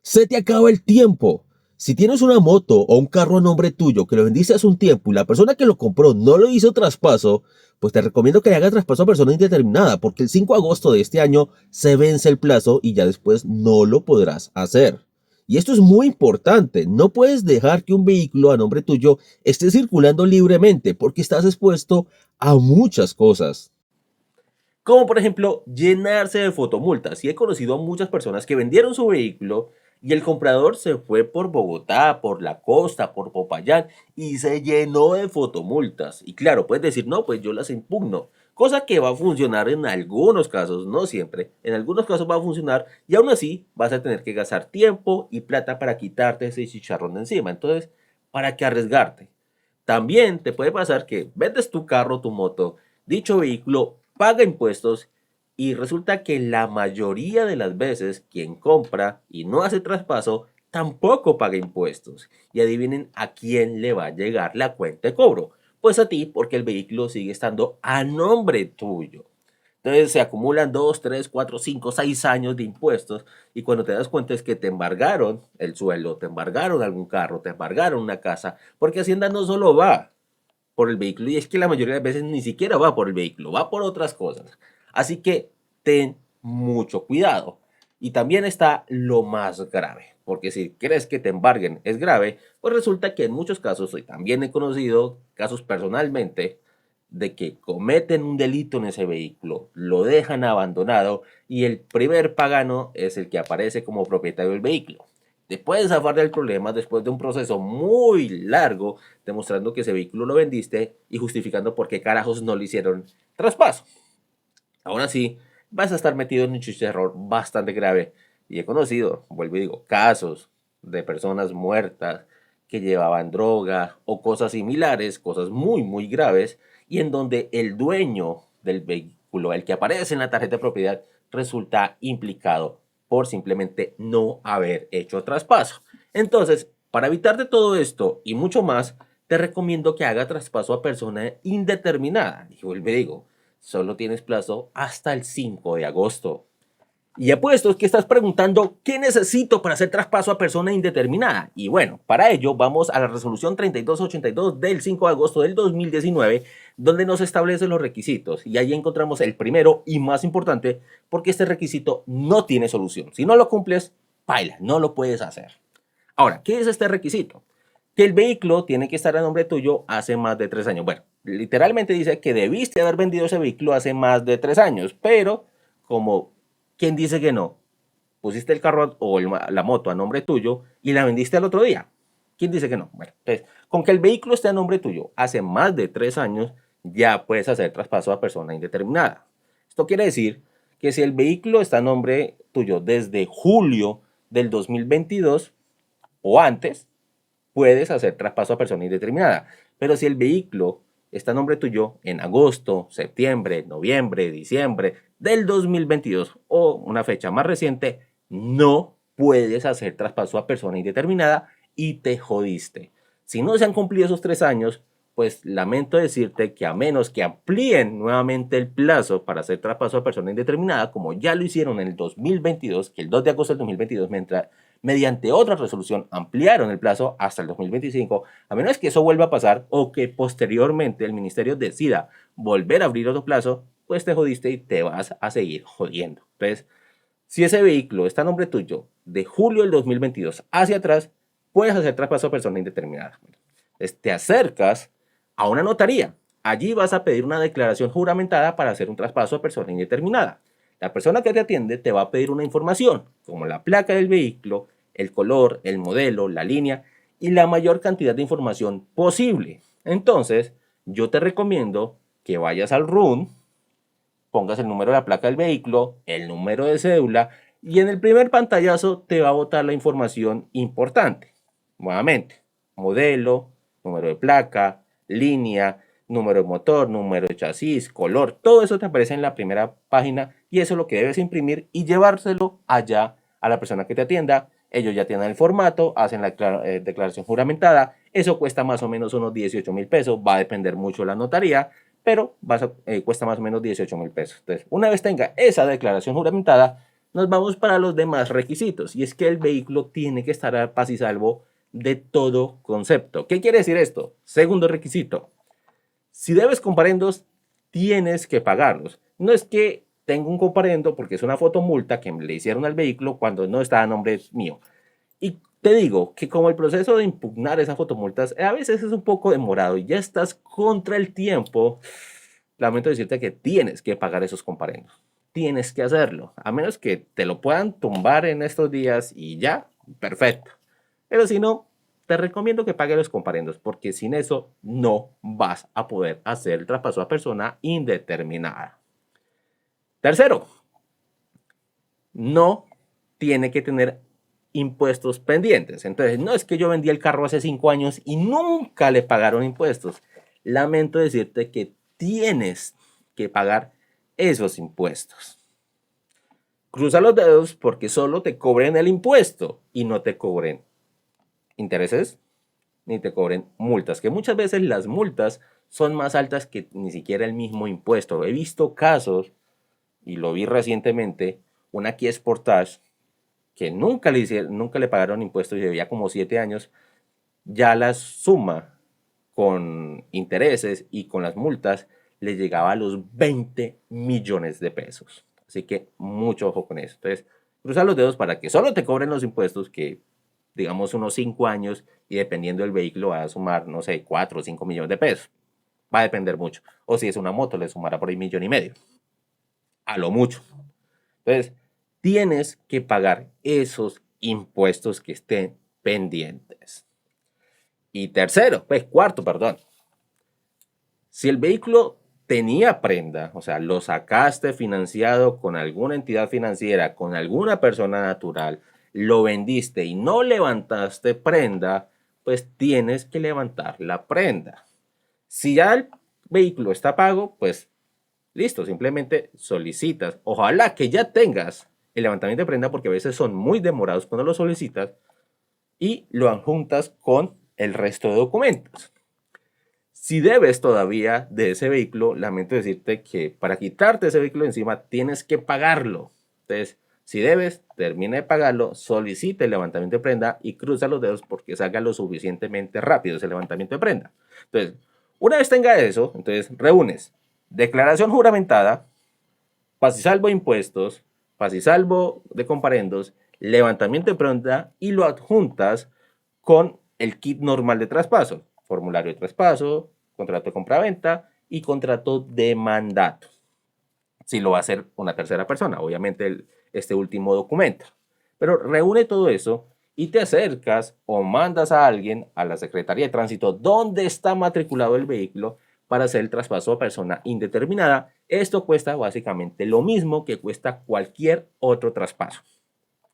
Se te acaba el tiempo. Si tienes una moto o un carro a nombre tuyo que lo vendiste hace un tiempo y la persona que lo compró no lo hizo traspaso, pues te recomiendo que hagas traspaso a persona indeterminada, porque el 5 de agosto de este año se vence el plazo y ya después no lo podrás hacer. Y esto es muy importante, no puedes dejar que un vehículo a nombre tuyo esté circulando libremente porque estás expuesto a muchas cosas. Como por ejemplo llenarse de fotomultas. Y he conocido a muchas personas que vendieron su vehículo y el comprador se fue por Bogotá, por la costa, por Popayán y se llenó de fotomultas. Y claro, puedes decir, no, pues yo las impugno. Cosa que va a funcionar en algunos casos, no siempre. En algunos casos va a funcionar y aún así vas a tener que gastar tiempo y plata para quitarte ese chicharrón de encima. Entonces, ¿para qué arriesgarte? También te puede pasar que vendes tu carro, tu moto, dicho vehículo paga impuestos y resulta que la mayoría de las veces quien compra y no hace traspaso tampoco paga impuestos. Y adivinen a quién le va a llegar la cuenta de cobro. Pues a ti, porque el vehículo sigue estando a nombre tuyo. Entonces se acumulan 2, 3, 4, 5, 6 años de impuestos y cuando te das cuenta es que te embargaron el suelo, te embargaron algún carro, te embargaron una casa, porque Hacienda no solo va por el vehículo y es que la mayoría de las veces ni siquiera va por el vehículo, va por otras cosas. Así que ten mucho cuidado. Y también está lo más grave, porque si crees que te embarguen es grave, pues resulta que en muchos casos, y también he conocido casos personalmente, de que cometen un delito en ese vehículo, lo dejan abandonado y el primer pagano es el que aparece como propietario del vehículo. Te puedes zafar del problema después de un proceso muy largo, demostrando que ese vehículo lo vendiste y justificando por qué carajos no le hicieron traspaso. Aún así, vas a estar metido en un chicharrón bastante grave. Y he conocido, vuelvo y digo, casos de personas muertas que llevaban droga o cosas similares, cosas muy, muy graves, y en donde el dueño del vehículo, el que aparece en la tarjeta de propiedad, resulta implicado por simplemente no haber hecho traspaso. Entonces, para evitar de todo esto y mucho más, te recomiendo que haga traspaso a persona indeterminada. Y vuelvo y digo, solo tienes plazo hasta el 5 de agosto. Y apuesto que estás preguntando qué necesito para hacer traspaso a persona indeterminada. Y bueno, para ello vamos a la resolución 3282 del 5 de agosto del 2019, donde nos establece los requisitos. Y ahí encontramos el primero y más importante, porque este requisito no tiene solución. Si no lo cumples, baila, no lo puedes hacer. Ahora, ¿qué es este requisito? Que el vehículo tiene que estar a nombre tuyo hace más de 3 años. Bueno, literalmente dice que debiste haber vendido ese vehículo hace más de 3 años, pero como quien dice que no, pusiste el carro o la moto a nombre tuyo y la vendiste al otro día. ¿Quién dice que no? Bueno, entonces, con que el vehículo esté a nombre tuyo hace más de 3 años, ya puedes hacer traspaso a persona indeterminada. Esto quiere decir que si el vehículo está a nombre tuyo desde julio del 2022 o antes, puedes hacer traspaso a persona indeterminada. Pero si el vehículo está a nombre tuyo en agosto, septiembre, noviembre, diciembre del 2022 o una fecha más reciente, no puedes hacer traspaso a persona indeterminada y te jodiste. Si no se han cumplido esos 3 años, pues lamento decirte que a menos que amplíen nuevamente el plazo para hacer traspaso a persona indeterminada, como ya lo hicieron en el 2022, que el 2 de agosto del 2022, mientras mediante otra resolución ampliaron el plazo hasta el 2025, a menos que eso vuelva a pasar o que posteriormente el ministerio decida volver a abrir otro plazo, pues te jodiste y te vas a seguir jodiendo. Entonces, si ese vehículo está a nombre tuyo de julio del 2022 hacia atrás, puedes hacer traspaso a persona indeterminada. Entonces, te acercas a una notaría. Allí vas a pedir una declaración juramentada para hacer un traspaso a persona indeterminada. La persona que te atiende te va a pedir una información, como la placa del vehículo, el color, el modelo, la línea y la mayor cantidad de información posible. Entonces, yo te recomiendo que vayas al RUN, pongas el número de la placa del vehículo, el número de cédula y en el primer pantallazo te va a botar la información importante. Nuevamente, modelo, número de placa, línea, número de motor, número de chasis, color, todo eso te aparece en la primera página y eso es lo que debes imprimir y llevárselo allá a la persona que te atienda. Ellos ya tienen el formato, hacen la declaración juramentada. Eso cuesta más o menos unos 18,000 pesos, va a depender mucho de la notaría, pero cuesta más o menos 18,000 pesos. Entonces, una vez tenga esa declaración juramentada, nos vamos para los demás requisitos. Y es que el vehículo tiene que estar a paz y salvo de todo concepto. ¿Qué quiere decir esto? Segundo requisito. Si debes comparendos, tienes que pagarlos. No es que tengo un comparendo porque es una fotomulta que le hicieron al vehículo cuando no está a nombre mío. Y te digo que como el proceso de impugnar esas fotomultas a veces es un poco demorado y ya estás contra el tiempo, lamento decirte que tienes que pagar esos comparendos. Tienes que hacerlo, a menos que te lo puedan tumbar en estos días y ya, perfecto. Pero si no, te recomiendo que pagues los comparendos porque sin eso no vas a poder hacer el traspaso a persona indeterminada. Tercero, no tiene que tener impuestos pendientes. Entonces, no es que yo vendí el carro hace 5 años y nunca le pagaron impuestos. Lamento decirte que tienes que pagar esos impuestos. Cruza los dedos porque solo te cobren el impuesto y no te cobren intereses ni te cobren multas, que muchas veces las multas son más altas que ni siquiera el mismo impuesto. He visto casos, y lo vi recientemente, una Kia Sportage que nunca le pagaron impuestos y debía como 7 años, ya la suma con intereses y con las multas le llegaba a los 20 millones de pesos. Así que mucho ojo con eso. Entonces, cruza los dedos para que solo te cobren los impuestos que, digamos, unos 5 años y dependiendo del vehículo va a sumar, no sé, 4 o 5 millones de pesos. Va a depender mucho. O si es una moto, le sumará por ahí 1,5 millones. A lo mucho. Entonces, tienes que pagar esos impuestos que estén pendientes. Y tercero, pues cuarto, perdón. Si el vehículo tenía prenda, o sea, lo sacaste financiado con alguna entidad financiera, con alguna persona natural, lo vendiste y no levantaste prenda, pues tienes que levantar la prenda. Si ya el vehículo está pago, pues listo, simplemente solicitas. Ojalá que ya tengas el levantamiento de prenda porque a veces son muy demorados cuando lo solicitas y lo adjuntas con el resto de documentos. Si debes todavía de ese vehículo, lamento decirte que para quitarte ese vehículo encima tienes que pagarlo. Entonces, si debes, termina de pagarlo, solicita el levantamiento de prenda y cruza los dedos porque salga lo suficientemente rápido ese levantamiento de prenda. Entonces, una vez tenga eso, entonces reúnes declaración juramentada, paz y salvo de impuestos, paz y salvo de comparendos, levantamiento de prenda y lo adjuntas con el kit normal de traspaso, formulario de traspaso, contrato de compraventa y contrato de mandato. Si lo va a hacer una tercera persona, obviamente este último documento. Pero reúne todo eso y te acercas o mandas a alguien a la Secretaría de Tránsito donde está matriculado el vehículo para hacer el traspaso a persona indeterminada. Esto cuesta básicamente lo mismo que cuesta cualquier otro traspaso.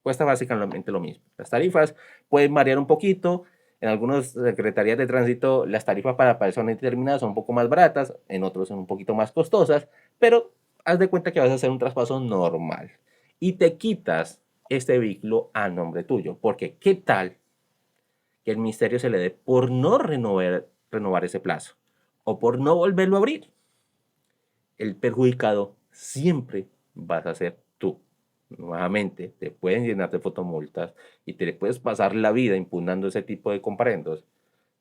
Cuesta básicamente lo mismo. Las tarifas pueden variar un poquito. En algunas secretarías de tránsito las tarifas para personas indeterminadas son un poco más baratas, en otros son un poquito más costosas, pero haz de cuenta que vas a hacer un traspaso normal y te quitas este vehículo a nombre tuyo. Porque ¿qué tal que el ministerio se le dé por no renovar ese plazo o por no volverlo a abrir? El perjudicado siempre vas a ser tú. Nuevamente, te pueden llenar de fotomultas y te puedes pasar la vida impugnando ese tipo de comparendos.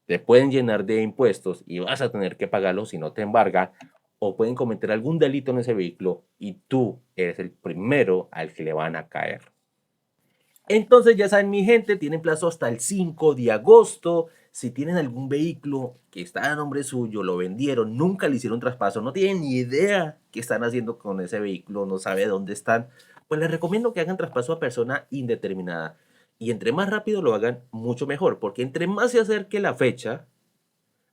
Te pueden llenar de impuestos y vas a tener que pagarlos si no te embargan. O pueden cometer algún delito en ese vehículo y tú eres el primero al que le van a caer. Entonces, ya saben, mi gente, tienen plazo hasta el 5 de agosto. Si tienen algún vehículo que está a nombre suyo, lo vendieron, nunca le hicieron traspaso, no tienen ni idea qué están haciendo con ese vehículo, no sabe dónde están, pues les recomiendo que hagan traspaso a persona indeterminada. Y entre más rápido lo hagan, mucho mejor, porque entre más se acerque la fecha,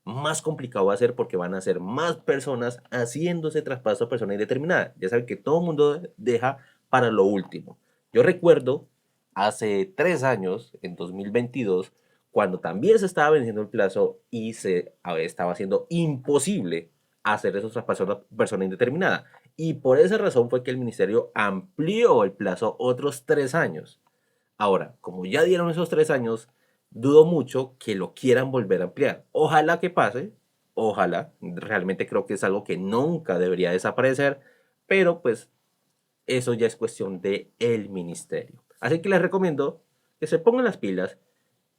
más complicado va a ser porque van a ser más personas haciendo ese traspaso a persona indeterminada. Ya saben que todo el mundo deja para lo último. Yo recuerdo hace 3 años, en 2022, cuando también se estaba venciendo el plazo y se estaba haciendo imposible hacer esos traspasos a persona indeterminada. Y por esa razón fue que el ministerio amplió el plazo otros 3 años. Ahora, como ya dieron esos 3 años, dudo mucho que lo quieran volver a ampliar. Ojalá que pase, ojalá. Realmente creo que es algo que nunca debería desaparecer, pero pues eso ya es cuestión de el ministerio. Así que les recomiendo que se pongan las pilas,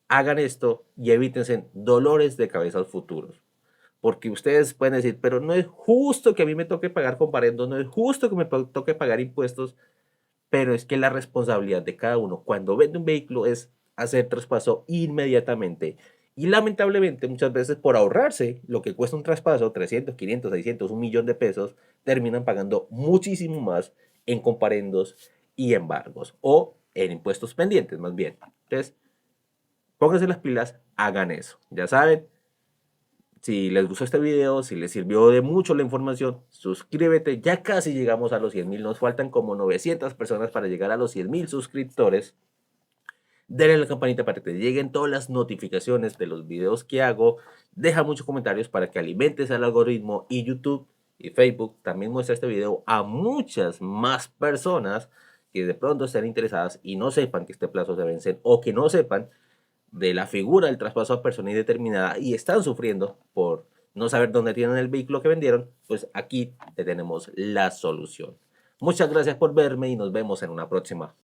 hagan esto y evítense dolores de cabeza futuros. Porque ustedes pueden decir, pero no es justo que a mí me toque pagar comparendo, no es justo que me toque pagar impuestos, pero es que la responsabilidad de cada uno cuando vende un vehículo es hacer traspaso inmediatamente. Y lamentablemente muchas veces por ahorrarse lo que cuesta un traspaso, 300, 500, 600, 1 millón de pesos, terminan pagando muchísimo más en comparendos y embargos o en impuestos pendientes más bien. Entonces, pónganse las pilas, hagan eso. Ya saben, si les gustó este video, si les sirvió de mucho la información, suscríbete. Ya casi llegamos a los 100.000. Nos faltan como 900 personas para llegar a los 100.000 suscriptores. Denle a la campanita para que te lleguen todas las notificaciones de los videos que hago. Deja muchos comentarios para que alimentes al algoritmo. Y YouTube y Facebook también muestra este video a muchas más personas que de pronto estén interesadas y no sepan que este plazo se vence o que no sepan de la figura del traspaso a persona indeterminada y están sufriendo por no saber dónde tienen el vehículo que vendieron, pues aquí te tenemos la solución. Muchas gracias por verme y nos vemos en una próxima.